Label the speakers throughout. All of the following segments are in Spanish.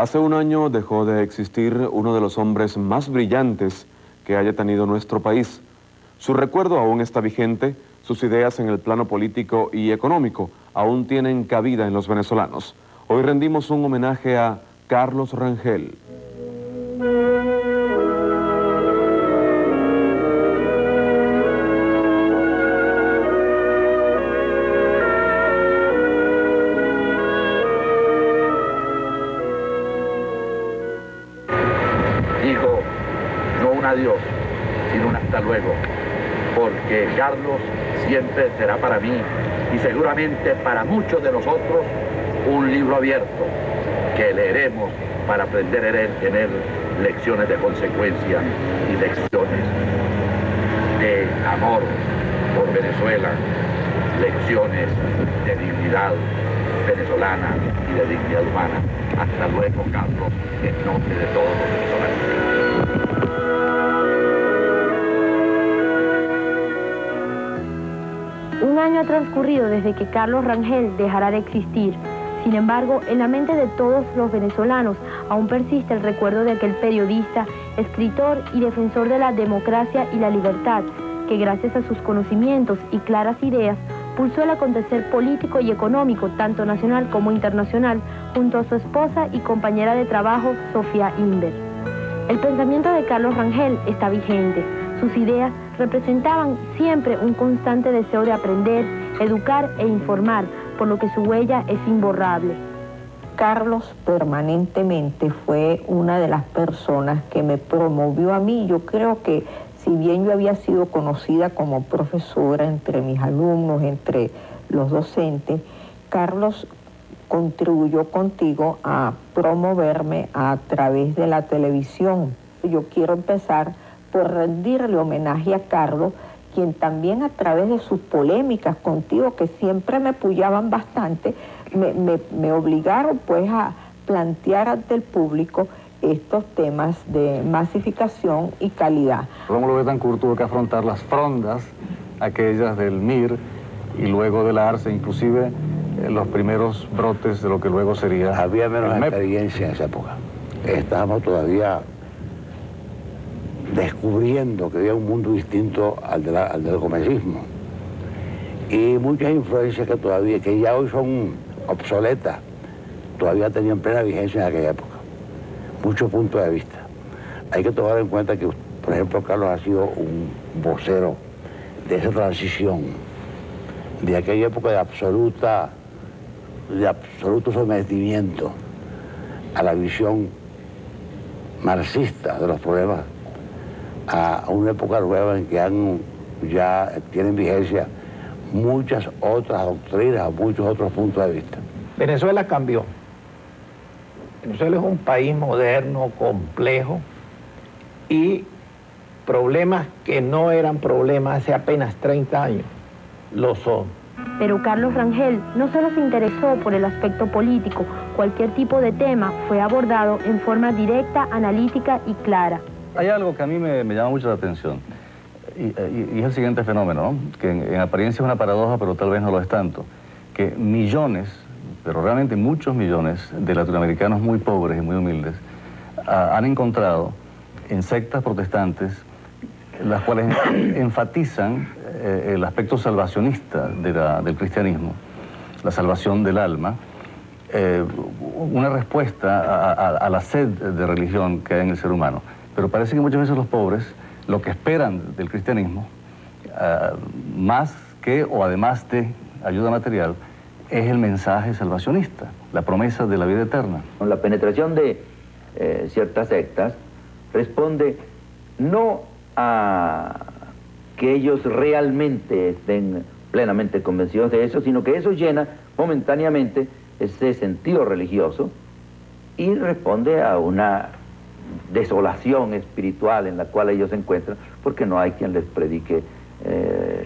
Speaker 1: Hace un año dejó de existir uno de los hombres más brillantes que haya tenido nuestro país. Su recuerdo aún está vigente, sus ideas en el plano político y económico aún tienen cabida en los venezolanos. Hoy rendimos un homenaje a Carlos Rangel.
Speaker 2: Digo, no un adiós, sino un hasta luego, porque Carlos siempre será para mí y seguramente para muchos de nosotros un libro abierto que leeremos para aprender a tener lecciones de consecuencia y lecciones de amor por Venezuela, lecciones de dignidad venezolana y de dignidad humana. Hasta luego, Carlos, en nombre de todos los venezolanos.
Speaker 3: Un año ha transcurrido desde que Carlos Rangel dejara de existir. Sin embargo, en la mente de todos los venezolanos aún persiste el recuerdo de aquel periodista, escritor y defensor de la democracia y la libertad, que gracias a sus conocimientos y claras ideas, pulsó el acontecer político y económico, tanto nacional como internacional, junto a su esposa y compañera de trabajo, Sofía Inver. El pensamiento de Carlos Rangel está vigente. Sus ideas representaban siempre un constante deseo de aprender, educar e informar, por lo que su huella es imborrable.
Speaker 4: Carlos permanentemente fue una de las personas que me promovió a mí. Yo creo que si bien yo había sido conocida como profesora entre mis alumnos, entre los docentes, Carlos contribuyó contigo a promoverme a través de la televisión. Yo quiero empezar por rendirle homenaje a Carlos, quien también a través de sus polémicas contigo, que siempre me apoyaban bastante, me obligaron pues a plantear ante el público estos temas de masificación y calidad.
Speaker 5: Rómulo Betancourt tuvo que afrontar las frondas, aquellas del MIR y luego de la ARCE, inclusive los primeros brotes de lo que luego sería...
Speaker 6: Había menos experiencia en esa época. Estábamos todavía descubriendo que había un mundo distinto al del comunismo. Y muchas influencias que ya hoy son obsoletas, todavía tenían plena vigencia en aquella época. Muchos puntos de vista. Hay que tomar en cuenta que, por ejemplo, Carlos ha sido un vocero de esa transición, de aquella época de absoluto sometimiento a la visión marxista de los problemas, a una época nueva en que ya tienen vigencia muchas otras doctrinas, muchos otros puntos de vista.
Speaker 7: Venezuela cambió. Venezuela es un país moderno, complejo, y problemas que no eran problemas hace apenas 30 años, lo son.
Speaker 3: Pero Carlos Rangel no solo se interesó por el aspecto político, cualquier tipo de tema fue abordado en forma directa, analítica y clara.
Speaker 5: Hay algo que a mí me llama mucho la atención, y es el siguiente fenómeno, ¿no? Que en apariencia es una paradoja, pero tal vez no lo es tanto, que millones, pero realmente muchos millones de latinoamericanos muy pobres y muy humildes han encontrado en sectas protestantes las cuales enfatizan el aspecto salvacionista del cristianismo, la salvación del alma, una respuesta a la sed de religión que hay en el ser humano. Pero parece que muchas veces los pobres lo que esperan del cristianismo, más que o además de ayuda material, es el mensaje salvacionista, la promesa de la vida eterna.
Speaker 2: La penetración de ciertas sectas responde no a que ellos realmente estén plenamente convencidos de eso, sino que eso llena momentáneamente ese sentido religioso y responde a una desolación espiritual en la cual ellos se encuentran, porque no hay quien les predique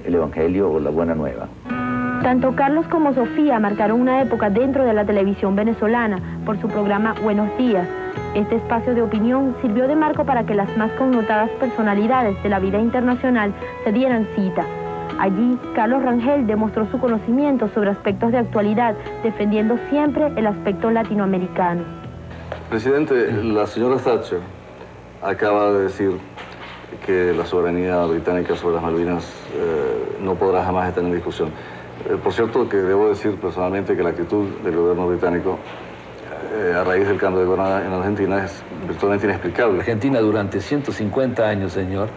Speaker 2: el Evangelio o la buena nueva.
Speaker 3: Tanto Carlos como Sofía marcaron una época dentro de la televisión venezolana por su programa Buenos Días. Este espacio de opinión sirvió de marco para que las más connotadas personalidades de la vida internacional se dieran cita. Allí, Carlos Rangel demostró su conocimiento sobre aspectos de actualidad, defendiendo siempre el aspecto latinoamericano.
Speaker 5: Presidente, la señora Thatcher acaba de decir que la soberanía británica sobre las Malvinas no podrá jamás estar en discusión. Por cierto, que debo decir personalmente que la actitud del gobierno británico a raíz del cambio de gobierno en Argentina es virtualmente inexplicable.
Speaker 8: Argentina durante 150 años, señor,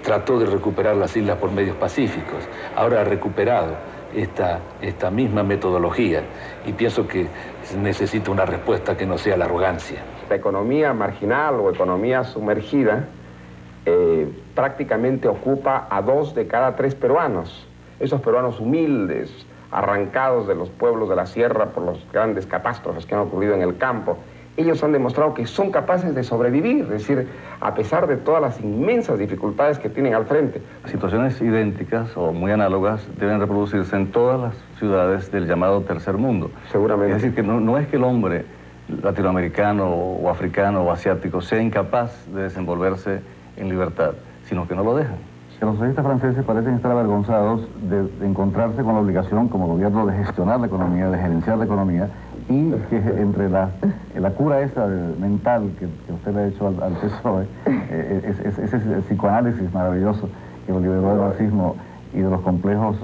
Speaker 8: trató de recuperar las islas por medios pacíficos. Ahora ha recuperado esta misma metodología y pienso que necesita una respuesta que no sea la arrogancia.
Speaker 9: La economía marginal o economía sumergida prácticamente ocupa a 2 de cada 3 peruanos. Esos peruanos humildes, arrancados de los pueblos de la sierra por las grandes catástrofes que han ocurrido en el campo, ellos han demostrado que son capaces de sobrevivir, es decir, a pesar de todas las inmensas dificultades que tienen al frente.
Speaker 5: Situaciones idénticas o muy análogas deben reproducirse en todas las ciudades del llamado tercer mundo.
Speaker 9: Seguramente.
Speaker 5: Es decir, que no es que el hombre latinoamericano o africano o asiático sea incapaz de desenvolverse en libertad, sino que no lo dejan.
Speaker 10: Los socialistas franceses parecen estar avergonzados de encontrarse con la obligación como gobierno de gestionar la economía, de gerenciar la economía, y que entre la cura esa mental que usted le ha hecho al PSOE, ese psicoanálisis maravilloso que lo liberó del marxismo y de los complejos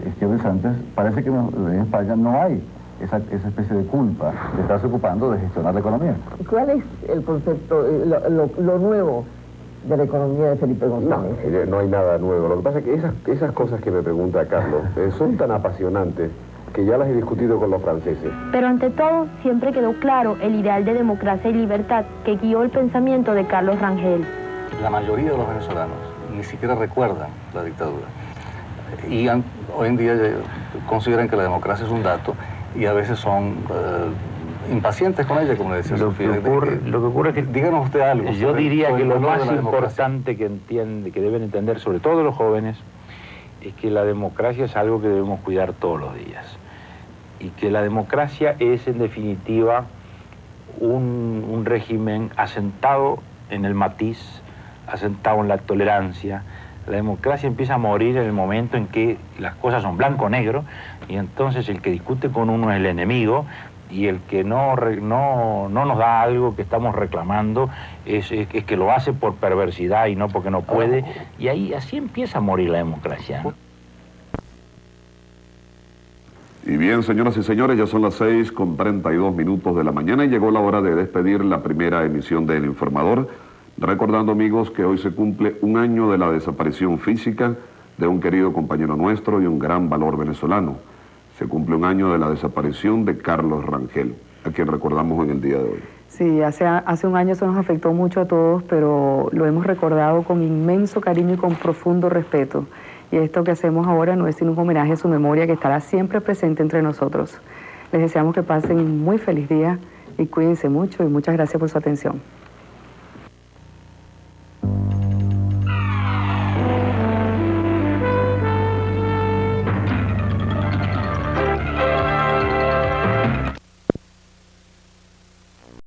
Speaker 10: izquierdizantes, parece que en España no hay esa especie de culpa de estarse ocupando de gestionar la economía.
Speaker 4: ¿Cuál es el concepto, lo nuevo de la economía de Felipe González?
Speaker 11: No hay nada nuevo. Lo que pasa es que esas cosas que me pregunta Carlos son tan apasionantes que ya las he discutido con los franceses.
Speaker 3: Pero ante todo, siempre quedó claro el ideal de democracia y libertad que guió el pensamiento de Carlos Rangel.
Speaker 5: La mayoría de los venezolanos ni siquiera recuerdan la dictadura. Y hoy en día consideran que la democracia es un dato y a veces son impacientes con ella, como le decía Sofía.
Speaker 7: Lo que ocurre es que,
Speaker 5: díganos usted algo.
Speaker 7: Yo diría que lo más
Speaker 5: importante
Speaker 7: que deben entender, sobre todo los jóvenes, es que la democracia es algo que debemos cuidar todos los días. Y que la democracia es, en definitiva, un régimen asentado en el matiz, asentado en la tolerancia. La democracia empieza a morir en el momento en que las cosas son blanco-negro, y entonces el que discute con uno es el enemigo, y el que no nos da algo que estamos reclamando es que lo hace por perversidad y no porque no puede, y ahí así empieza a morir la democracia, ¿no?
Speaker 1: Y bien, señoras y señores, ya son las 6:32 de la mañana y llegó la hora de despedir la primera emisión de El Informador, recordando, amigos, que hoy se cumple un año de la desaparición física de un querido compañero nuestro y un gran valor venezolano. Se cumple un año de la desaparición de Carlos Rangel, a quien recordamos en el día de hoy.
Speaker 12: Sí, hace un año eso nos afectó mucho a todos, pero lo hemos recordado con inmenso cariño y con profundo respeto. Y esto que hacemos ahora no es sino un homenaje a su memoria que estará siempre presente entre nosotros. Les deseamos que pasen un muy feliz día y cuídense mucho y muchas gracias por su atención.